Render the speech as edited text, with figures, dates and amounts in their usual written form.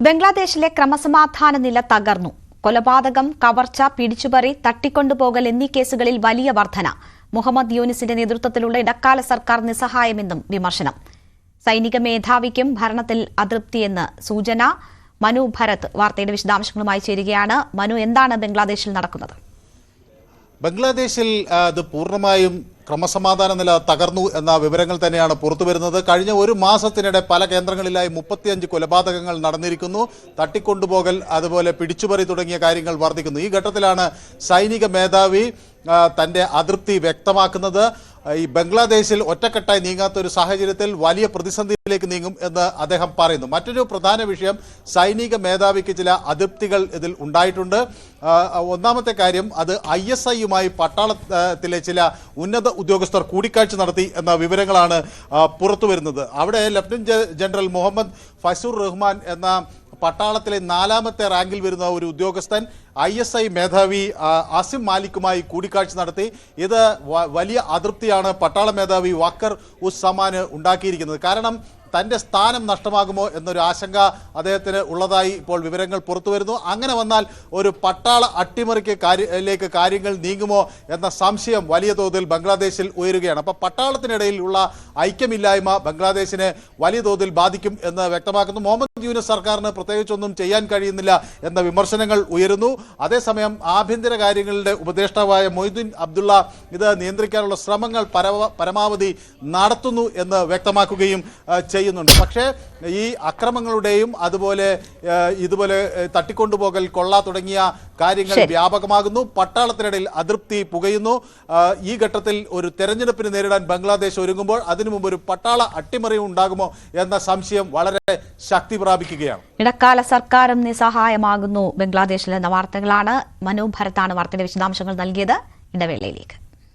ബംഗ്ലാദേശിലെ ക്രമസമാധാന നില തകർന്നു. കൊലപാതകം, കവർച്ച, പിടിച്ചുപറി, തട്ടിക്കൊണ്ടുപോകൽ എന്നീ കേസുകളിൽ വലിയ വർധന. മുഹമ്മദ് യൂനിസിന്റെ നേതൃത്വത്തിലുള്ള ഇടക്കാല സർക്കാർ നിസ്സഹായമെന്നും വിമർശനം. സൈനിക മേധാവിക്കും ഭരണത്തിൽ അതൃപ്തിയെന്ന് സൂചന. മനു ഭരത് വാർത്തയുടെ വിശദാംശങ്ങളുമായി ചേരുകയാണ്. മനു, എന്താണ് ബംഗ്ലാദേശിൽ നടക്കുന്നത്? ബംഗ്ലാദേശിൽ അത് പൂർണ്ണമായും ക്രമസമാധാന നില തകർന്നു എന്ന വിവരങ്ങൾ തന്നെയാണ് പുറത്തുവരുന്നത്. കഴിഞ്ഞ ഒരു മാസത്തിനിടെ പല കേന്ദ്രങ്ങളിലായി 35 കൊലപാതകങ്ങൾ നടന്നിരിക്കുന്നു. തട്ടിക്കൊണ്ടുപോകൽ, അതുപോലെ പിടിച്ചുപറി തുടങ്ങിയ കാര്യങ്ങൾ വർദ്ധിക്കുന്നു. ഈ ഘട്ടത്തിലാണ് സൈനിക മേധാവി തന്റെ അതൃപ്തി വ്യക്തമാക്കുന്നത്. ഈ ബംഗ്ലാദേശിൽ ഒറ്റക്കെട്ടായി നീങ്ങാത്ത ഒരു സാഹചര്യത്തിൽ വലിയ പ്രതിസന്ധിയിലേക്ക് നീങ്ങും എന്ന് അദ്ദേഹം പറയുന്നു. മറ്റൊരു പ്രധാന വിഷയം, സൈനിക മേധാവിക്ക് ചില അതൃപ്തികൾ ഇതിൽ ഉണ്ടായിട്ടുണ്ട്. ഒന്നാമത്തെ കാര്യം, അത് ISIയുമായി പട്ടാളത്തിലെ ചില ഉന്നത ഉദ്യോഗസ്ഥർ കൂടിക്കാഴ്ച നടത്തി എന്ന വിവരങ്ങളാണ് പുറത്തുവരുന്നത്. അവിടെ ലഫ്റ്റനന്റ് ജനറൽ മുഹമ്മദ് ഫൈസുർ റഹ്മാൻ എന്ന പട്ടാളത്തിലെ 4ാമത്തെ റാങ്കിൽ വരുന്ന ഒരു ഉദ്യോഗസ്ഥൻ ISI മേധാവി ആസിം മാലിക്കുമായി കൂടിക്കാഴ്ച നടത്തി. ഇത് വലിയ അതൃപ്തിയാണ് പട്ടാള മേധാവി വക്കർ ഉസ് സമാന് ഉണ്ടാക്കിയിരിക്കുന്നത്. കാരണം തൻ്റെ സ്ഥാനം നഷ്ടമാകുമോ എന്നൊരു ആശങ്ക അദ്ദേഹത്തിന് ഉള്ളതായി ഇപ്പോൾ വിവരങ്ങൾ പുറത്തു വരുന്നു. അങ്ങനെ വന്നാൽ ഒരു പട്ടാള അട്ടിമറിക്ക് കാര്യങ്ങൾ നീങ്ങുമോ എന്ന സംശയം വലിയ തോതിൽ ബംഗ്ലാദേശിൽ ഉയരുകയാണ്. അപ്പോൾ പട്ടാളത്തിനിടയിലുള്ള ഐക്യമില്ലായ്മ ബംഗ്ലാദേശിനെ വലിയ തോതിൽ ബാധിക്കും എന്ന് വ്യക്തമാക്കുന്നു. മുഹമ്മദ് യൂനിസ് സർക്കാരിന് പ്രത്യേകിച്ചൊന്നും ചെയ്യാൻ കഴിയുന്നില്ല എന്ന വിമർശനങ്ങൾ ഉയരുന്നു. അതേസമയം ആഭ്യന്തര കാര്യങ്ങളുടെ ഉപദേഷ്ടാവായ മൊയ്തുദ്ദീൻ അബ്ദുള്ള ഇത് നിയന്ത്രിക്കാനുള്ള ശ്രമങ്ങൾ പരമാവധി നടത്തുന്നു എന്ന് വ്യക്തമാക്കുകയും ചെയ്യുന്നുണ്ട്. പക്ഷേ ഈ അക്രമങ്ങളുടെയും ഇതുപോലെ തട്ടിക്കൊണ്ടുപോകൽ, കൊള്ള തുടങ്ങിയ കാര്യങ്ങൾ വ്യാപകമാകുന്നു. പട്ടാളത്തിനിടയിൽ അതൃപ്തി പുകയുന്നു. ഈ ഘട്ടത്തിൽ ഒരു തെരഞ്ഞെടുപ്പിന് നേരിടാൻ ബംഗ്ലാദേശ് ഒരുങ്ങുമ്പോൾ അതിനു മുമ്പ് ഒരു പട്ടാള അട്ടിമറി ഉണ്ടാകുമോ എന്ന സംശയം വളരെ ശക്തി പ്രാപിക്കുകയാണ്. ഇടക്കാല സർക്കാരും നിസ്സഹായമാകുന്നു ബംഗ്ലാദേശിൽ എന്ന വാർത്തകളാണ്. മനു ഭരത്താണ് വാർത്തയുടെ വിശദാംശങ്ങൾ നൽകിയത്. ഇടവേളയിലേക്ക്.